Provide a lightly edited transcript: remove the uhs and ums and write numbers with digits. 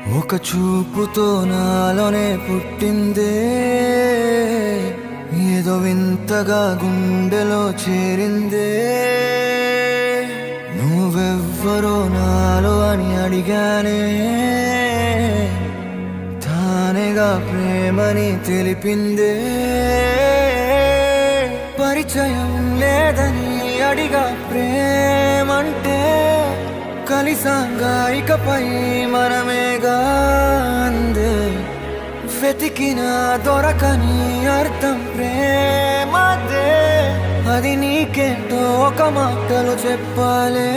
ఒక చూపుతో నాలోనే పుట్టిందే, ఏదో వింతగా గుండెలో చేరిందే. నువ్వెవ్వరో నాలో అని అడిగానే, తానేగా ప్రేమని తెలిపిందే. పరిచయం లేదని అడిగా ప్రేమంటే, కలిసాంగా ఇకపై మనమేగా అందే. వెతికిన దొరకని అర్థం ప్రేమదే, అది నీకేంటో ఒక మాటలో చెప్పాలే.